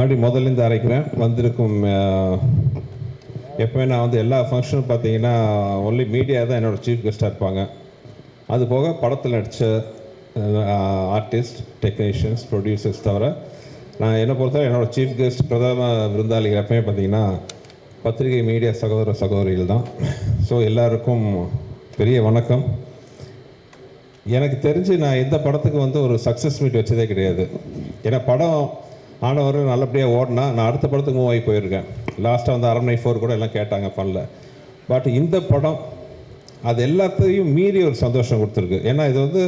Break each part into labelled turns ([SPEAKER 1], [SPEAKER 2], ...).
[SPEAKER 1] மறுபடியும் முதல்லேருந்து அரைக்கிறேன். வந்திருக்கும் எப்போவுமே நான் வந்து எல்லா ஃபங்க்ஷனும் பார்த்தீங்கன்னா ஒன்லி மீடியா தான் என்னோடய சீஃப் கெஸ்ட்டாக இருப்பாங்க. அது போக படத்தில் நடித்த ஆர்டிஸ்ட், டெக்னீஷியன்ஸ், ப்ரொடியூசர்ஸ் தவிர நான் என்னை பொறுத்தவரை என்னோடய சீஃப் கெஸ்ட், பிரதம விருந்தாளிகள் எப்பவுமே பார்த்தீங்கன்னா பத்திரிகை மீடியா சகோதர சகோதரிகள் தான். ஸோ எல்லாருக்கும் பெரிய வணக்கம். எனக்கு தெரிஞ்சு நான் எந்த படத்துக்கு வந்து ஒரு சக்ஸஸ் மீட் வச்சதே கிடையாது. ஏன்னா படம் ஆனவர்கள் நல்லபடியாக ஓடினா நான் அடுத்த படத்துக்கு மூவ் ஆகி போயிருக்கேன். லாஸ்ட்டாக வந்து அரண்மனை 4 கூட எல்லாம் கேட்டாங்க, பண்ணல. பட் இந்த படம் அது எல்லாத்தையும் மீறி ஒரு சந்தோஷம் கொடுத்துருக்கு. ஏன்னா இது வந்து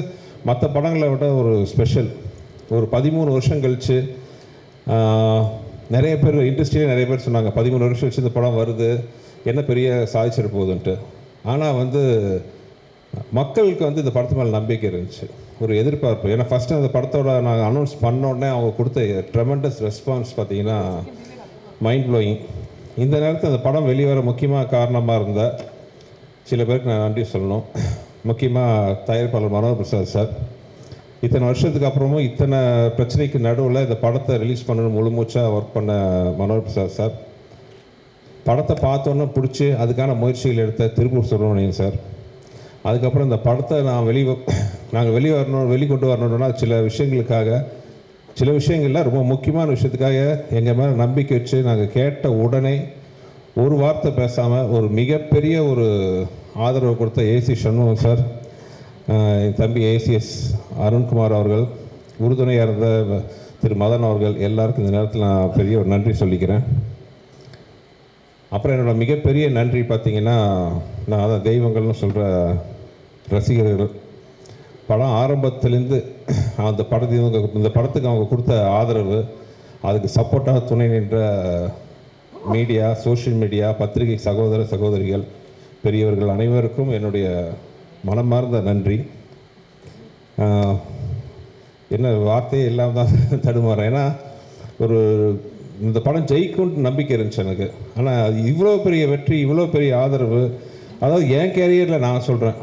[SPEAKER 1] மற்ற படங்களை விட ஒரு ஸ்பெஷல். ஒரு 13 வருஷம் கழித்து நிறைய பேர் இண்டஸ்ட்ரியிலே நிறைய பேர் சொன்னாங்க 13 வருஷம் வச்சு இந்த படம் வருது, என்ன பெரிய சாதிச்சிட போகுதுன்ட்டு. ஆனால் வந்து மக்களுக்கு வந்து இந்த படத்து மேலே நம்பிக்கை இருந்துச்சு, ஒரு எதிர்பார்ப்பு. ஏன்னா ஃபஸ்ட்டு அந்த படத்தோட நாங்கள் அனௌன்ஸ் பண்ணோடனே அவங்க கொடுத்த ட்ரெமெண்டஸ் ரெஸ்பான்ஸ் பார்த்தீங்கன்னா மைண்ட் ப்ளோயிங். இந்த நேரத்தில் அந்த படம் வெளிவர முக்கியமாக காரணமாக இருந்த சில பேருக்கு நான் நன்றி சொல்லணும். முக்கியமாக தயாரிப்பாளர் மனோகர் பிரசாத் சார். இத்தனை வருஷத்துக்கு அப்புறமும் இத்தனை பிரச்சனைக்கு நடுவில் இந்த படத்தை ரிலீஸ் பண்ணணும் முழு மூச்சாக ஒர்க் பண்ண மனோகர் பிரசாத் சார். படத்தை பார்த்தோன்னே பிடிச்சி அதுக்கான முயற்சிகள் எடுத்த திருப்பூர் சுப்பிரமணியன் சார். அதுக்கப்புறம் இந்த படத்தை நாங்கள் வெளிக்கொண்டு வரணுன்னா சில விஷயங்களுக்காக, சில விஷயங்கள்லாம் ரொம்ப முக்கியமான விஷயத்துக்காக எங்கள் மேலே நம்பிக்கை வச்சு நாங்கள் கேட்ட உடனே ஒரு வார்த்தை பேசாமல் ஒரு மிகப்பெரிய ஒரு ஆதரவு கொடுத்த ஏசி சண்முகம் சார், என் தம்பி ஏசிஎஸ் அருண்குமார் அவர்கள், உறுதுணையாக இருந்த திரு மதன் அவர்கள், எல்லாருக்கும் இந்த நேரத்தில் நான் பெரிய ஒரு நன்றி சொல்லிக்கிறேன். அப்புறம் என்னோடய மிகப்பெரிய நன்றி பார்த்திங்கன்னா, நான் அதான் தெய்வங்கள்னு சொல்கிற ரசிகர்கள். படம் ஆரம்பத்துலேருந்து இந்த படத்துக்கு அவங்க கொடுத்த ஆதரவு, அதுக்கு சப்போர்ட்டாக துணை நின்ற மீடியா, சோஷியல் மீடியா, பத்திரிகை சகோதர சகோதரிகள், பெரியவர்கள் அனைவருக்கும் என்னுடைய மனமார்ந்த நன்றி. என்ன வார்த்தையே இல்லாமல் தான் தடுமாறேன். ஏன்னா ஒரு இந்த படம் ஜெயிக்கும்னு நம்பிக்கை இருந்துச்சு எனக்கு. ஆனால் இவ்வளோ பெரிய வெற்றி, இவ்வளோ பெரிய ஆதரவு, அதாவது என் கேரியரில் நான் சொல்கிறேன்,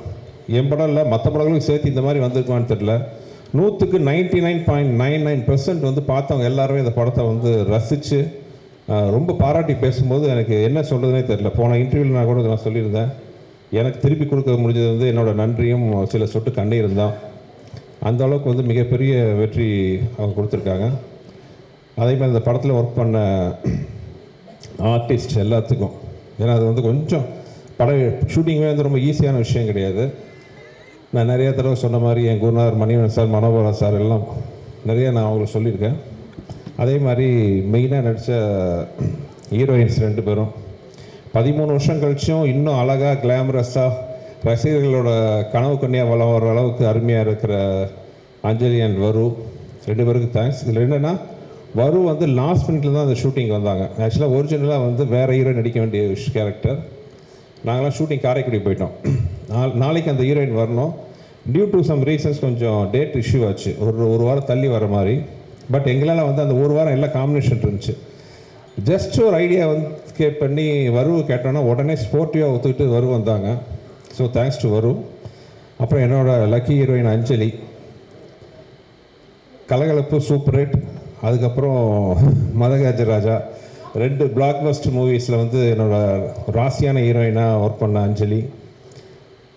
[SPEAKER 1] என் படம் இல்லை மற்ற படங்களுக்கும் சேர்த்து இந்த மாதிரி வந்திருக்குமான்னு தெரியல. 100க்கு 99.99% வந்து பார்த்தவங்க எல்லாருமே இந்த படத்தை வந்து ரசித்து ரொம்ப பாராட்டி பேசும்போது எனக்கு என்ன சொல்கிறதுனே தெரியல. போன இன்டர்வியூவில் நான் கூட நான் சொல்லியிருந்தேன், எனக்கு திருப்பி கொடுக்க முடிஞ்சது வந்து என்னோடய நன்றியும் சில சொட்டு கண்ணீரும் தான். அந்த அளவுக்கு வந்து மிகப்பெரிய வெற்றி அவங்க கொடுத்துருக்காங்க. அதே மாதிரி இந்த படத்தில் ஒர்க் பண்ண ஆர்டிஸ்ட் எல்லாத்துக்கும், ஏன்னா அது வந்து கொஞ்சம் ஷூட்டிங்குமே வந்து ரொம்ப ஈஸியான விஷயம் கிடையாது. நான் நிறையா தடவை சொன்ன மாதிரி என் குருநாதர் மணிவன் சார், மனோகரன் சார் எல்லாம் நிறையா நான் அவங்களுக்கு சொல்லியிருக்கேன். அதே மாதிரி மெயினாக நடித்த ஹீரோயின்ஸ் 2 பேரும் 13 வருஷம் கழிச்சும் இன்னும் அழகாக கிளாமரஸாக ரசிகர்களோட கனவு கன்னியாக வளம் வர அளவுக்கு அருமையாக இருக்கிற அஞ்சலி அண்ட் வரு 2 பேருக்கு தேங்க்ஸ். இதில் என்னென்னா வரு வந்து லாஸ்ட் மினிட்ல தான் அந்த ஷூட்டிங் வந்தாங்க. ஆக்சுவலாக ஒரிஜினலாக வந்து வேறு ஹீரோயின் நடிக்க வேண்டிய கேரக்டர். நாங்களாம் ஷூட்டிங் காரைக்குடி போயிட்டோம். நாளைக்கு அந்த ஹீரோயின் வரணும். டியூ டு சம் ரீசன்ஸ் கொஞ்சம் டேட் இஷ்யூ ஆச்சு, ஒரு வாரம் தள்ளி வர மாதிரி. பட் எங்களால் வந்து அந்த ஒரு வாரம் எல்லாம் காம்பினேஷன் இருந்துச்சு. ஜஸ்ட் ஒரு ஐடியா வந்து பண்ணி வருவு கேட்டோன்னா உடனே ஸ்போர்ட்டிவாக ஒத்துக்கிட்டு வரு வந்தாங்க. ஸோ தேங்க்ஸ் டு வரு. அப்புறம் என்னோடய லக்கி ஹீரோயின் அஞ்சலி, கலகலப்பு, சூப்பர் ஹிட், அதுக்கப்புறம் மதகஜராஜா 2 பிளாக்பஸ்டர் மூவிஸில் வந்து என்னோடய ராசியான ஹீரோயினாக ஒர்க் பண்ண அஞ்சலி.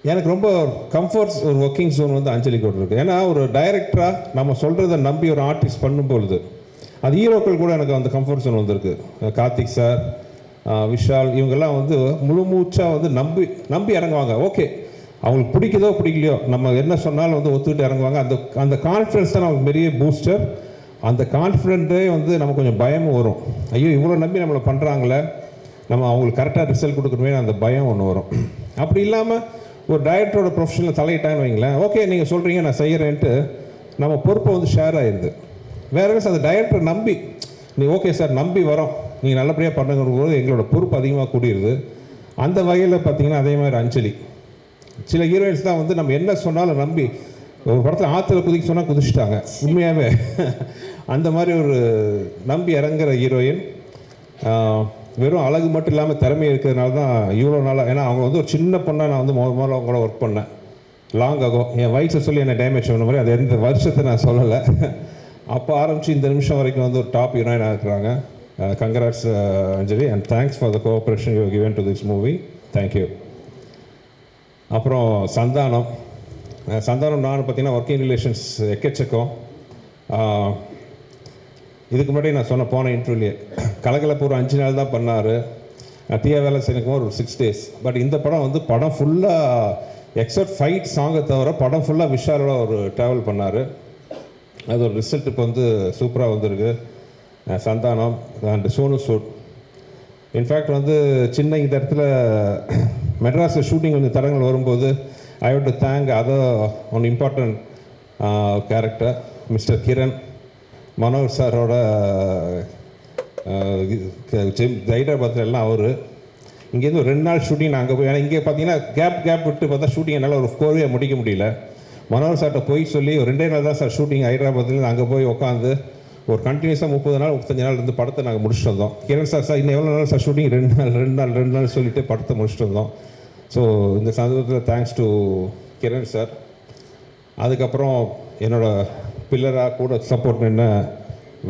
[SPEAKER 1] எனக்கு ரொம்ப கம்ஃபர்ட்ஸ் ஒரு ஒர்க்கிங் ஜோன் வந்து அஞ்சலி கூட இருக்குது. ஏன்னா ஒரு டைரக்டராக நம்ம சொல்கிறத நம்பி ஒரு ஆர்டிஸ்ட் பண்ணும்பொழுது அது ஹீரோக்கள் கூட எனக்கு அந்த கம்ஃபர்ட் ஜோன் வந்துருக்கு. கார்த்திக் சார், விஷால், இவங்கெல்லாம் வந்து முழு மூச்சாக வந்து நம்பி இறங்குவாங்க. ஓகே, அவங்களுக்கு பிடிக்குதோ பிடிக்கலையோ நம்ம என்ன சொன்னாலும் வந்து ஒத்துக்கிட்டு இறங்குவாங்க. அந்த கான்ஃபிடன்ஸ் தான் நமக்கு பெரிய பூஸ்டர். அந்த கான்ஃபிடென்ட்டே வந்து நமக்கு கொஞ்சம் பயமும் வரும். ஐயோ இவ்வளோ நம்பி நம்மளை பண்ணுறாங்களே, நம்ம அவங்களுக்கு கரெக்டாக ரிசல்ட் கொடுக்கணுமே, அந்த பயம் ஒன்று வரும். அப்படி இல்லாமல் ஒரு டைரக்டரோட ப்ரொஃபஷனில் தலையிட்டான்னு வைங்களேன், ஓகே நீங்கள் சொல்கிறீங்க நான் செய்கிறேன்ட்டு நம்ம பொறுப்பை வந்து ஷேர் ஆகிடுது. வேறு அந்த டைரக்டரை நம்பி நீ ஓகே சார் நம்பி வரோம், நீங்கள் நல்லபடியாக பண்ணுங்கிற போது எங்களோட பொறுப்பு அதிகமாக கூடிடுது. அந்த வகையில் பார்த்திங்கன்னா அதே மாதிரி அஞ்சலி, சில ஹீரோயின்ஸ் தான் வந்து நம்ம என்ன சொன்னாலும் நம்பி, ஒரு படத்தில் ஆற்றுல குதிக்க சொன்னால் குதிச்சிட்டாங்க உண்மையாகவே. அந்த மாதிரி ஒரு நம்பி இறங்குற ஹீரோயின். வெறும் அழகு மட்டும் இல்லாமல் திறமை இருக்கிறதுனால தான் இவ்வளோ நாளாக. ஏன்னா அவங்க வந்து ஒரு சின்ன பொண்ணாக நான் வந்து முதல்ல அவங்க கூட ஒர்க் பண்ணேன் லாங் ஆகும். என் வயசை சொல்லி என்னை டேமேஜ் பண்ண மாதிரி அது எந்த வருஷத்தை நான் சொல்லலை. அப்போ ஆரம்பித்து இந்த நிமிஷம் வரைக்கும் வந்து ஒரு டாப் ஹீரோயினாக இருக்கிறாங்க. Congrats Anjali, and thanks for the cooperation you given to this movie. Thank you. அப்புறம் சந்தானம் நான் பார்த்தீங்கன்னா ஒர்க்கிங் ரிலேஷன்ஸ் எக்கச்சக்கம். இதுக்கு முன்னாடி நான் போன இன்டர்வியூலேயே கலகலப்பு ஒரு 5 நாள் தான் பண்ணார். தீய வேலை செய்யணும் ஒரு 6 days. பட் இந்த படம் வந்து படம் ஃபுல்லாக எக்ஸப்ட் ஃபைட் சாங்கை தவிர படம் ஃபுல்லாக விஷாலோட ஒரு ட்ராவல் பண்ணார். அது ஒரு ரிசல்ட் இப்போ வந்து சூப்பராக வந்திருக்கு. சந்தானம் அண்ட் சோனு சூட். இன்ஃபேக்ட் வந்து சின்ன இந்த இடத்துல மெட்ராஸில் ஷூட்டிங் கொஞ்சம் தடங்கள் வரும்போது I want to thank other one important character mister Kiran, Manoj சாரோட ஹைதராபாத்தில் எல்லாம் அவர். இங்கேருந்து ஒரு 2 நாள் ஷூட்டிங் நான் அங்கே போய், ஏன்னா இங்கே பார்த்தீங்கன்னா கேப் விட்டு பார்த்தா ஷூட்டிங் என்னால் ஒரு கோர்வையாக முடிக்க முடியல. மனோஜ் சார்கிட்ட போய் சொல்லி ஒரு 2 நாள் தான் சார் ஷூட்டிங் ஹைதராபாத்தில். அங்கே போய் உட்காந்து ஒரு கண்டினியூஸாக 30 நாள் 35 நாள் இருந்து படத்தை நாங்கள் முடிச்சுட்டு வந்தோம். கிரண் சார் இன்னும் எவ்வளோ நாள் சார் ஷூட்டிங்? 2 நாள் சொல்லிவிட்டு படத்தை முடிச்சுட்டு வந்தோம். ஸோ இந்த சந்தர்ப்பத்தில் தேங்க்ஸ் டு கிரண் சார். அதுக்கப்புறம் என்னோடய பில்லராக கூட சப்போர்ட் நின்ன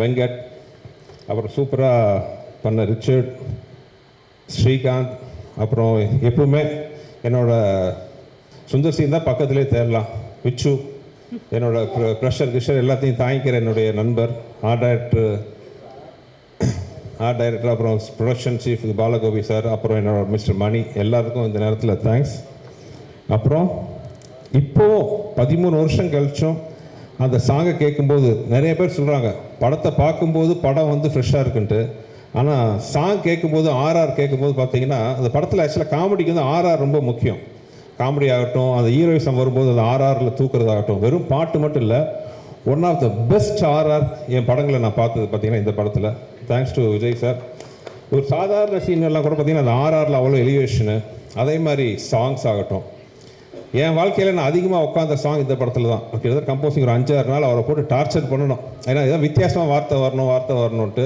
[SPEAKER 1] வெங்கட், அப்புறம் சூப்பராக பண்ண ரிச்சர்ட், ஸ்ரீகாந்த், அப்புறம் எப்பவுமே என்னோடய சுந்தர் சிங் தான் பக்கத்துலேயே தேடலாம், விச்சு, என்னோடய ப்ரெஷர் கிஷர் எல்லாத்தையும் தாங்கிக்கிற என்னுடைய நண்பர், ஆர்ட் டைரக்டர், அப்புறம் ப்ரொடக்ஷன் சீஃப் பாலகோபி சார், அப்புறம் என்னோட மிஸ்டர் மணி, எல்லாருக்கும் இந்த நேரத்தில் தேங்க்ஸ். அப்புறம் இப்போது 13 வருஷம் கழிச்சும் அந்த சாங்கை கேட்கும்போது நிறைய பேர் சொல்கிறாங்க படத்தை பார்க்கும்போது படம் வந்து ஃப்ரெஷ்ஷாக இருக்குன்ட்டு. ஆனால் சாங் கேட்கும்போது ஆர்ஆர் கேட்கும்போது பார்த்தீங்கன்னா அந்த படத்தில் ஆக்சுவலாக காமெடிக்கு வந்து ஆர்ஆர் ரொம்ப முக்கியம். காமெடி ஆகட்டும், அந்த ஹீரோயிசம் வரும்போது அந்த ஆர்ஆரில் தூக்குறதாகட்டும், வெறும் பாட்டு மட்டும் இல்லை, one of the best RR என் படங்களை நான் பார்த்தது பார்த்தீங்கன்னா இந்த படத்தில். Thanks to Vijay sir. ஒரு சாதாரண சீன் எல்லாம் கூட பார்த்தீங்கன்னா அந்த ஆர்ஆரில் அவ்வளோ எலிவேஷனு. அதே மாதிரி சாங்ஸ் ஆகட்டும், என் வாழ்க்கையில் நான் அதிகமாக உட்காந்த சாங் இந்த படத்தில் தான். கிட்டத்தட்ட கம்போசிங் ஒரு 5-6 நாள் அவரை போட்டு டார்ச்சர் பண்ணணும். ஏன்னா ஏதாவது வித்தியாசமாக வார்த்தை வரணுன்ட்டு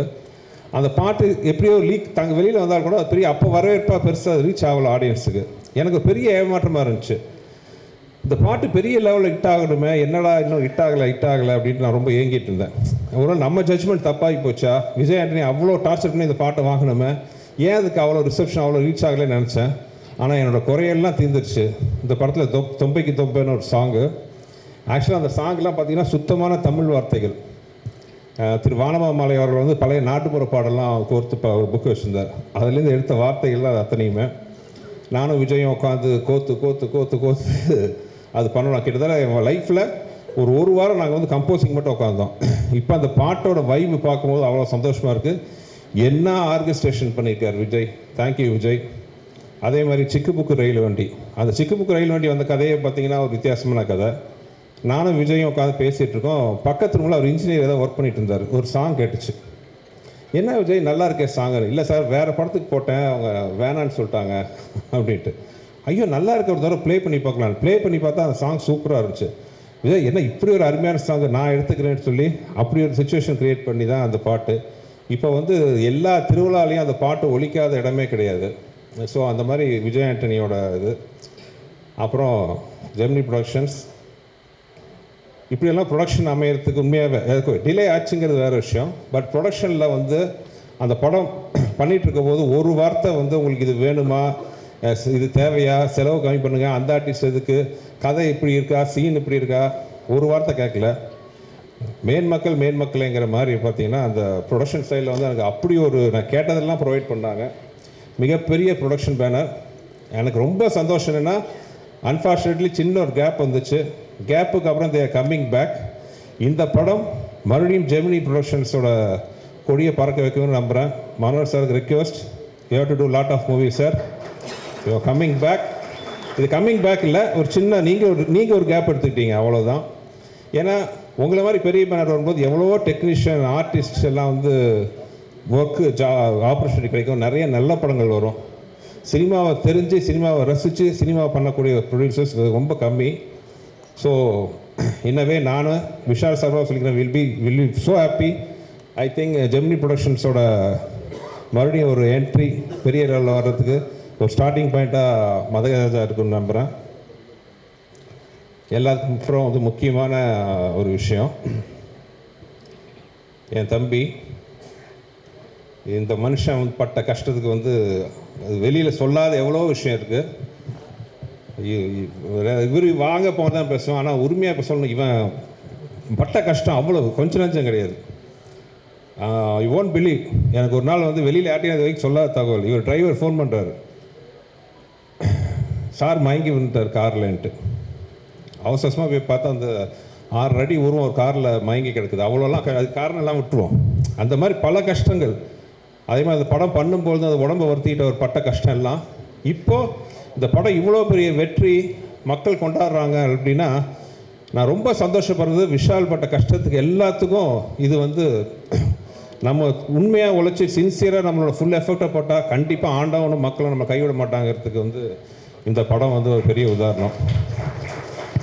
[SPEAKER 1] அந்த பாட்டு எப்படியோ தாங்க வெளியில் வந்தால் கூட பெரிய அப்போ வரவேற்பாக பெருசாக ரீச் ஆகலை ஆடியன்ஸுக்கு. எனக்கு பெரிய ஏமாற்றமாக இருந்துச்சு. இந்த பாட்டு பெரிய லெவலில் ஹிட் ஆகணுமே, என்னடா இன்னும் ஹிட் ஆகலை அப்படின்ட்டு நான் ரொம்ப ஏங்கிட்டு இருந்தேன். ஒரு நம்ம ஜட்ஜ்மெண்ட் தப்பாகி போச்சா, விஜய் ஆண்டனி அவ்வளோ டார்ச்சர் பண்ணி இந்த பாட்டை வாங்கணுமே, ஏன் அதுக்கு அவ்வளோ ரிசப்ஷன் அவ்வளோ ரீச் ஆகலைன்னு நினச்சேன். ஆனால் என்னோடய குறையெல்லாம் தீர்ந்துருச்சு. இந்த படத்தில் தொம்பைக்கு தொம்பைன்னு ஒரு சாங்கு. ஆக்சுவலாக அந்த சாங்கெலாம் பார்த்திங்கன்னா சுத்தமான தமிழ் வார்த்தைகள். திரு வானமாமலை அவர்கள் வந்து பழைய நாட்டுப்புற பாடலாம் கோர்த்து ஒரு புக்கு வச்சுருந்தார். அதுலேருந்து எடுத்த வார்த்தைகள்லாம் அது அத்தனையுமே நானும் விஜயும் உட்காந்து கோத்து அது பண்ணலாம். கிட்டத்தட்ட என் லைஃப்பில் ஒரு வாரம் நாங்கள் வந்து கம்போசிங் மட்டும் உட்காந்தோம். இப்போ அந்த பாட்டோட வைப்பு பார்க்கும்போது அவ்வளோ சந்தோஷமாக இருக்குது. என்ன ஆர்கஸ்ட்ரேஷன் பண்ணியிருக்கார் விஜய். தேங்க்யூ விஜய். அதே மாதிரி சிக்குபுக்கு ரயில் வண்டி, அந்த சிக்குபுக்கு ரயில் வண்டி வந்த கதையை பார்த்தீங்கன்னா ஒரு வித்தியாசமான கதை. நானும் விஜயும் உட்காந்து பேசிகிட்டு இருக்கோம். பக்கத்து ரூமில் அவர் இன்ஜினியர் ஏதாவது ஒர்க் பண்ணிட்டு இருந்தார். ஒரு சாங் கேட்டுச்சு. என்ன விஜய் நல்லா இருக்கே சாங்? இல்லை சார், வேறு படத்துக்கு போட்டேன், அவங்க வேணான்னு சொல்லிட்டாங்க அப்படின்ட்டு. ஐயோ நல்லா இருக்க, ஒரு தடவை ப்ளே பண்ணி பார்க்கலாம். ப்ளே பண்ணி பார்த்தா அந்த சாங் சூப்பராக இருந்துச்சு. விஜய் என்ன இப்படி ஒரு அருமையான சாங் நான் எடுத்துக்கிறேன்னு சொல்லி அப்படி ஒரு சுச்சுவேஷன் க்ரியேட் பண்ணி தான் அந்த பாட்டு இப்போ வந்து எல்லா திருவிழாலையும் அந்த பாட்டு ஒலிக்காத இடமே கிடையாது. ஸோ அந்த மாதிரி விஜய் ஆண்டனியோட இது. அப்புறம் ஜெமினி ப்ரொடக்ஷன்ஸ், இப்படியெல்லாம் ப்ரொடக்ஷன் அமையறதுக்கு உண்மையாகவே டிலே ஆச்சுங்கிறது வேறு விஷயம். பட் ப்ரொடக்ஷனில் வந்து அந்த படம் பண்ணிகிட்டு இருக்கும் போது ஒரு வார்த்தை வந்து உங்களுக்கு இது வேணுமா, இது தேவையா, செலவு கம்மி பண்ணுங்கள், அந்த ஆர்டிஸ்ட் இதுக்கு, கதை இப்படி இருக்கா, சீன் இப்படி இருக்கா, ஒரு வார்த்தை கேட்கல. மேன்மக்கள்ங்கிற மாதிரி பார்த்தீங்கன்னா அந்த ப்ரொடக்ஷன் சைடில் வந்து எனக்கு அப்படி ஒரு நான் கேட்டதெல்லாம் ப்ரொவைட் பண்ணாங்க. மிகப்பெரிய ப்ரொடக்ஷன் பேனர். எனக்கு ரொம்ப சந்தோஷம் என்னென்னா, அன்ஃபார்ச்சுனேட்லி சின்ன ஒரு கேப் வந்துச்சு. கேப்புக்கு அப்புறம் தே ஆர் கம்மிங் பேக். இந்த படம் மறுபடியும் ஜெமினி ப்ரொடக்ஷன்ஸோட கொடியை பறக்க வைக்கணும்னு நம்புகிறேன். மனோஜ் சாருக்கு request, you have to do lot of movies sir, you are coming back. இது கம்மிங் பேக் இல்லை, ஒரு சின்ன நீங்கள் ஒரு கேப் எடுத்துக்கிட்டீங்க, அவ்வளோதான். ஏன்னா உங்களை மாதிரி பெரிய பேனர் வரும்போது எவ்வளவோ டெக்னீஷியன் ஆர்டிஸ்ட் எல்லாம் வந்து ஒர்க்கு ஆப்பர்ச்சுனிட்டி கிடைக்கும், நிறைய நல்ல படங்கள் வரும். சினிமாவை தெரிஞ்சு சினிமாவை ரசித்து சினிமாவை பண்ணக்கூடிய ப்ரொடியூசர்ஸ் ரொம்ப கம்மி. ஸோ இன்னவே நானும் விஷால் சார்பாக சொல்லிக்கிறேன், will be so happy. I think Gemini ப்ரொடக்ஷன்ஸோட மறுபடியும் ஒரு என்ட்ரி பெரிய லெவலில் வர்றதுக்கு ஒரு ஸ்டார்டிங் பாயிண்ட்டாக மதகராஜா இருக்குன்னு நம்புகிறேன். எல்லாத்துக்கும் அப்புறம் வந்து முக்கியமான ஒரு விஷயம், என் தம்பி. இந்த மனுஷன் வந்து பட்ட கஷ்டத்துக்கு வந்து வெளியில் சொல்லாத எவ்வளோ விஷயம் இருக்குது. இவர் வாங்க போனால் தான் பேசுவோம், ஆனால் உரிமையாக இப்போ சொல்லணும். இவன் பட்ட கஷ்டம் அவ்வளோ கொஞ்சம் நஞ்சம் கிடையாது. You won't believe. எனக்கு ஒரு நாள் வந்து வெளியில் யார்ட்டையும் அது வரைக்கும் சொல்லாத தகவல். இவர் டிரைவர் ஃபோன் பண்ணுறாரு, சார் மயங்கி வந்துட்டார் கார்லன்ட்டு. அவசரமாக போய் பார்த்தா அந்த 6 அடி உருவம் ஒரு காரில் மயங்கி கிடக்குது. அவ்வளோலாம் அது காரணம் எல்லாம் விட்டுருவோம். அந்த மாதிரி பல கஷ்டங்கள். அதே மாதிரி அந்த படம் பண்ணும்போது அந்த உடம்பை வருத்திக்கிட்ட ஒரு பட்ட கஷ்டம் எல்லாம் இப்போது இந்த படம் இவ்வளோ பெரிய வெற்றி மக்கள் கொண்டாடுறாங்க அப்படின்னா நான் ரொம்ப சந்தோஷப்படுறது. விஷால் பட்ட கஷ்டத்துக்கு எல்லாத்துக்கும் இது வந்து நம்ம உண்மையாக உழைச்சி சின்சியராக நம்மளோட ஃபுல் எஃபெக்டை போட்டால் கண்டிப்பாக ஆண்டவனும் மக்களும் நம்ம கைவிட மாட்டாங்கிறதுக்கு வந்து இந்த படம் வந்து ஒரு பெரிய உதாரணம்.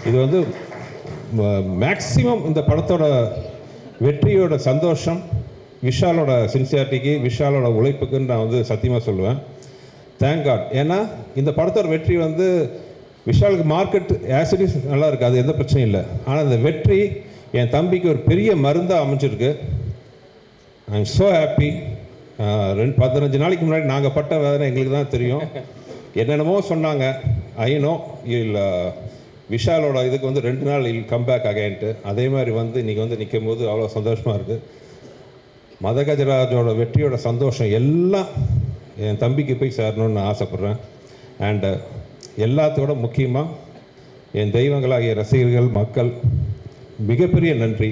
[SPEAKER 1] இது வந்து மேக்ஸிமம் இந்த படத்தோட வெற்றியோட சந்தோஷம் விஷாலோட சின்சியாரிட்டிக்கு, விஷாலோட உழைப்புக்குன்னு நான் வந்து சத்தியமாக சொல்லுவேன். Thank God. ஏன்னா இந்த படத்தோட வெற்றி வந்து விஷாலுக்கு மார்க்கெட் ஆசிடிஸ் நல்லா இருக்குது, அது எந்த பிரச்சனையும் இல்லை. ஆனால் இந்த வெற்றி என் தம்பிக்கு ஒரு பெரிய மருந்தாக அமைஞ்சிருக்கு. I am so happy. 15 நாளைக்கு முன்னாடி நாங்கள் பட்ட வேதனை எங்களுக்கு தான் தெரியும். என்னென்னமோ சொன்னாங்க. ஐநோ இல்லை விஷாலோட இதுக்கு வந்து 2 நாள் கம்பேக் அகைன்ட்டு. அதே மாதிரி வந்து இன்றைக்கி வந்து நிற்கும் போது அவ்வளோ சந்தோஷமாக இருக்குது. மதகஜராஜோட வெற்றியோட சந்தோஷம் எல்லாம் என் தம்பிக்கு போய் சேரணும்னு ஆசைப்பட்றேன். அண்டு எல்லாத்தோட முக்கியமாக என் தெய்வங்களாகிய ரசிகர்கள், மக்கள் மிகப்பெரிய நன்றி.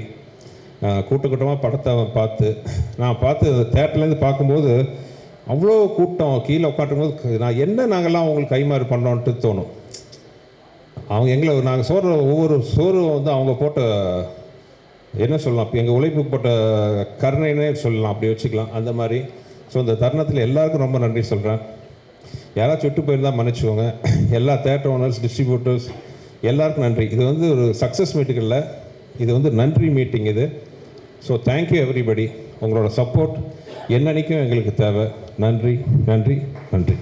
[SPEAKER 1] கூட்டமாக படத்தை நான் பார்த்து தேட்டர்லேருந்து பார்க்கும்போது அவ்வளோ கூட்டம் கீழே உட்காந்தும்போது நாங்கள்லாம் அவங்களுக்கு கைமாறு பண்ணோன்ட்டு தோணும். அவங்க எங்களை நாங்கள் ஒவ்வொரு சோறும் வந்து அவங்க போட்ட என்ன சொல்லலாம், எங்கள் உழைப்பு போட்ட கருணைன்னே சொல்லலாம், அப்படி வச்சுக்கலாம். அந்த மாதிரி ஸோ இந்த தருணத்தில் எல்லாருக்கும் ரொம்ப நன்றி சொல்கிறேன். யாராச்சும் விட்டு போயிருந்தால் மன்னிச்சுக்கோங்க. எல்லா தேட்டர் ஓனர்ஸ், டிஸ்ட்ரிபியூட்டர்ஸ் எல்லாருக்கும் நன்றி. இது வந்து ஒரு சக்ஸஸ் மீட்டிங் இல்லை, இது வந்து நன்றி மீட்டிங் இது. So thank you everybody. உங்களோட சப்போர்ட் என்னன்னைக்கும் எங்களுக்கு தேவை. நன்றி நன்றி நன்றி.